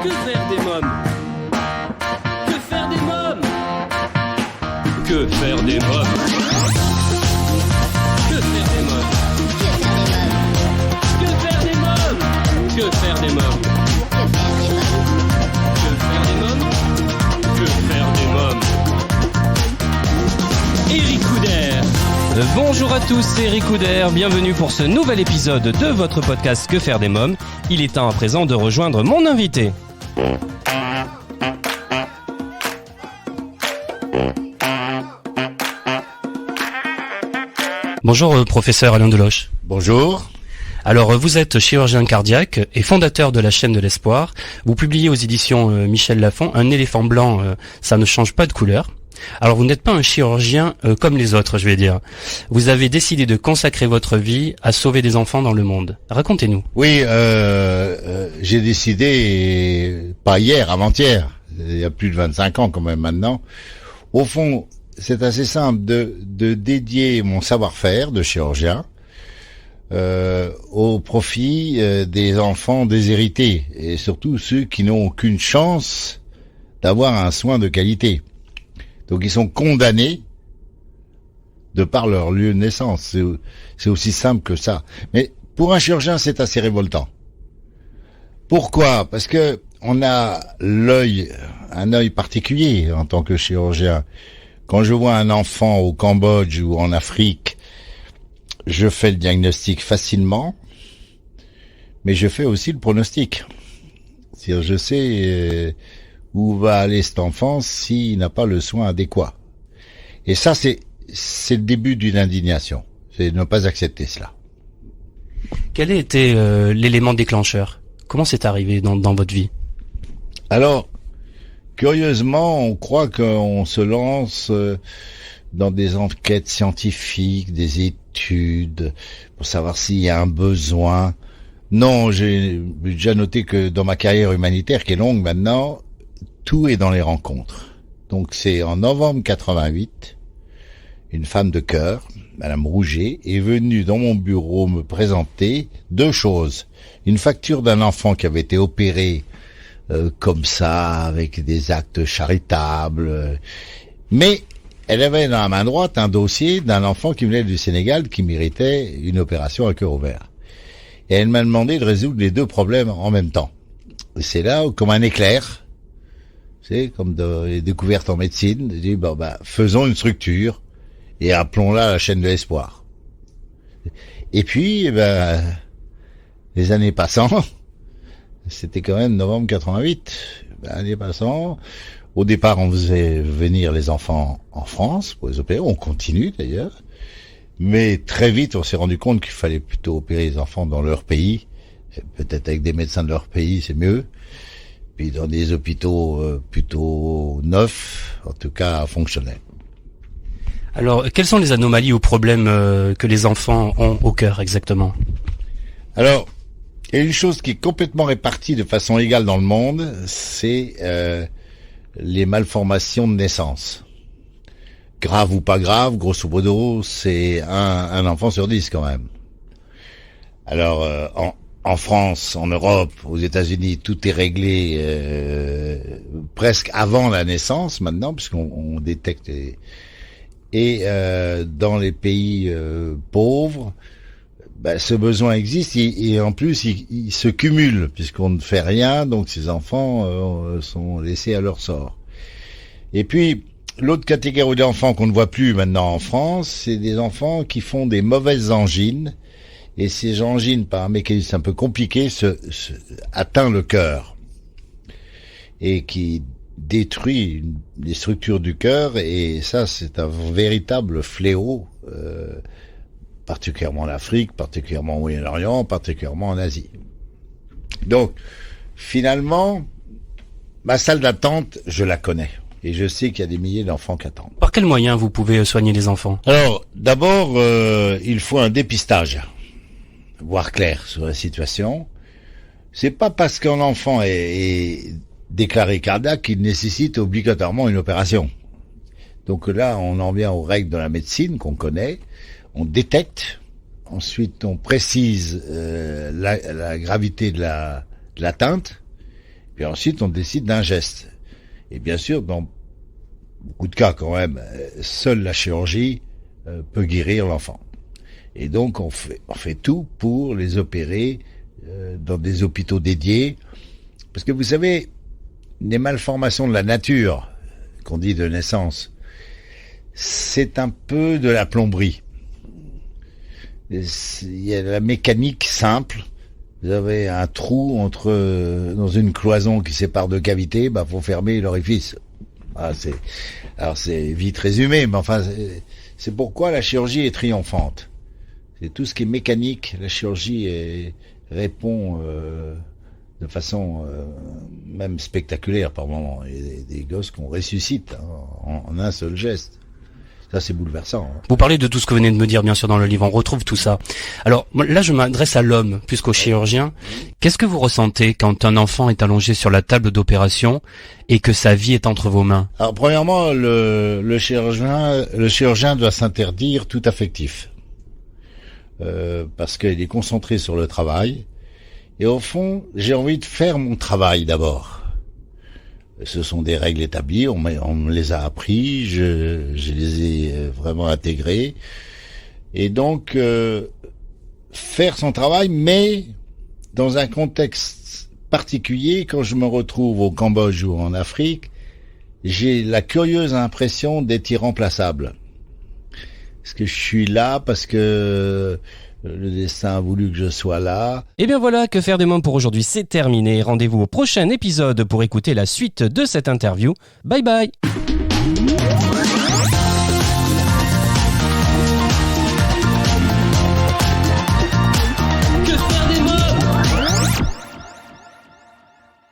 Que faire des mômes? Que faire des mômes? Que faire des mômes? Que faire des mômes? Que faire des mômes? Que faire des mômes? Que faire des mômes? Que faire des mômes? Eric Couder. Bonjour à tous, c'est Eric Couder, bienvenue pour ce nouvel épisode de votre podcast Que faire des mômes. Il est temps à présent de rejoindre mon invité. Bonjour professeur Alain Deloche. Bonjour. Alors vous êtes chirurgien cardiaque et fondateur de la chaîne de l'espoir. Vous publiez aux éditions Michel Lafon Un éléphant blanc, ça ne change pas de couleur. Alors vous n'êtes pas un chirurgien comme les autres, je vais dire. Vous avez décidé de consacrer votre vie à sauver des enfants dans le monde. Racontez-nous. Oui, j'ai décidé, pas hier, avant-hier, il y a plus de 25 ans quand même maintenant. Au fond, c'est assez simple de dédier mon savoir-faire de chirurgien au profit des enfants déshérités et surtout ceux qui n'ont aucune chance d'avoir un soin de qualité. Donc ils sont condamnés de par leur lieu de naissance. C'est aussi simple que ça. Mais pour un chirurgien, c'est assez révoltant. Pourquoi? Parce que on a un œil particulier en tant que chirurgien. Quand je vois un enfant au Cambodge ou en Afrique, je fais le diagnostic facilement, mais je fais aussi le pronostic. C'est-à-dire, je sais où va aller cet enfant s'il n'a pas le soin adéquat. Et ça, c'est le début d'une indignation. C'est ne pas accepter cela. Quel a été l'élément déclencheur? Comment c'est arrivé dans votre vie? Alors, curieusement, on croit qu'on se lance dans des enquêtes scientifiques, des études, pour savoir s'il y a un besoin. Non, j'ai déjà noté que dans ma carrière humanitaire, qui est longue maintenant, tout est dans les rencontres. Donc c'est en novembre 88, une femme de cœur, Madame Rouget, est venue dans mon bureau me présenter deux choses. Une facture d'un enfant qui avait été opéré comme ça, avec des actes charitables. Mais elle avait dans la main droite un dossier d'un enfant qui venait du Sénégal qui méritait une opération à cœur ouvert. Et elle m'a demandé de résoudre les deux problèmes en même temps. Et c'est là, comme un éclair, c'est comme des découvertes en médecine, je dis, faisons une structure et appelons-la la chaîne de l'espoir. Et puis, les années passant, c'était quand même novembre 88, années passant, au départ on faisait venir les enfants en France pour les opérer, on continue d'ailleurs, mais très vite on s'est rendu compte qu'il fallait plutôt opérer les enfants dans leur pays, peut-être avec des médecins de leur pays, c'est mieux. Puis dans des hôpitaux plutôt neufs, en tout cas fonctionnels. Alors, quelles sont les anomalies ou problèmes que les enfants ont au cœur exactement? Alors, il y a une chose qui est complètement répartie de façon égale dans le monde, c'est les malformations de naissance. Grave ou pas grave, grosso modo, c'est un enfant sur 10 quand même. Alors, en France, en Europe, aux États-Unis, tout est réglé presque avant la naissance maintenant, puisqu'on détecte. Et dans les pays pauvres, ce besoin existe et en plus il se cumule puisqu'on ne fait rien, donc ces enfants sont laissés à leur sort. Et puis l'autre catégorie d'enfants qu'on ne voit plus maintenant en France, c'est des enfants qui font des mauvaises angines. Et ces angines, par un mécanisme un peu compliqué, atteint le cœur et qui détruit les structures du cœur. Et ça, c'est un véritable fléau, particulièrement en Afrique, particulièrement au Moyen-Orient, particulièrement en Asie. Donc, finalement, ma salle d'attente, je la connais. Et je sais qu'il y a des milliers d'enfants qui attendent. Par quels moyens vous pouvez soigner les enfants? Alors, d'abord, il faut un dépistage. Voir clair sur la situation. C'est pas parce qu'un enfant est déclaré cardiaque qu'il nécessite obligatoirement une opération. Donc là, on en vient aux règles de la médecine qu'on connaît. On détecte, ensuite on précise la gravité de l'atteinte, Puis ensuite, on décide d'un geste. Et bien sûr, dans beaucoup de cas quand même, seule la chirurgie peut guérir l'enfant. Et donc, on fait tout pour les opérer dans des hôpitaux dédiés. Parce que vous savez, les malformations de la nature, qu'on dit de naissance, c'est un peu de la plomberie. Il y a la mécanique simple. Vous avez un trou dans une cloison qui sépare deux cavités, faut fermer l'orifice. Alors c'est vite résumé, mais enfin, c'est pourquoi la chirurgie est triomphante. C'est tout ce qui est mécanique, la chirurgie répond de façon même spectaculaire par moments. Il y a des gosses qu'on ressuscite en un seul geste. Ça, c'est bouleversant. Vous parlez de tout ce que vous venez de me dire, bien sûr, dans le livre. On retrouve tout ça. Alors, là, je m'adresse à l'homme, plus qu'au chirurgien. Qu'est-ce que vous ressentez quand un enfant est allongé sur la table d'opération et que sa vie est entre vos mains? Alors, premièrement, le chirurgien doit s'interdire tout affectif. Parce qu'il est concentré sur le travail. Et au fond, j'ai envie de faire mon travail d'abord. Ce sont des règles établies, on me les a appris, je les ai vraiment intégrées. Et donc, faire son travail, mais dans un contexte particulier, quand je me retrouve au Cambodge ou en Afrique, j'ai la curieuse impression d'être irremplaçable. Parce que je suis là, parce que le destin a voulu que je sois là. Et bien voilà, Que faire des mômes pour aujourd'hui, c'est terminé. Rendez-vous au prochain épisode pour écouter la suite de cette interview. Bye bye.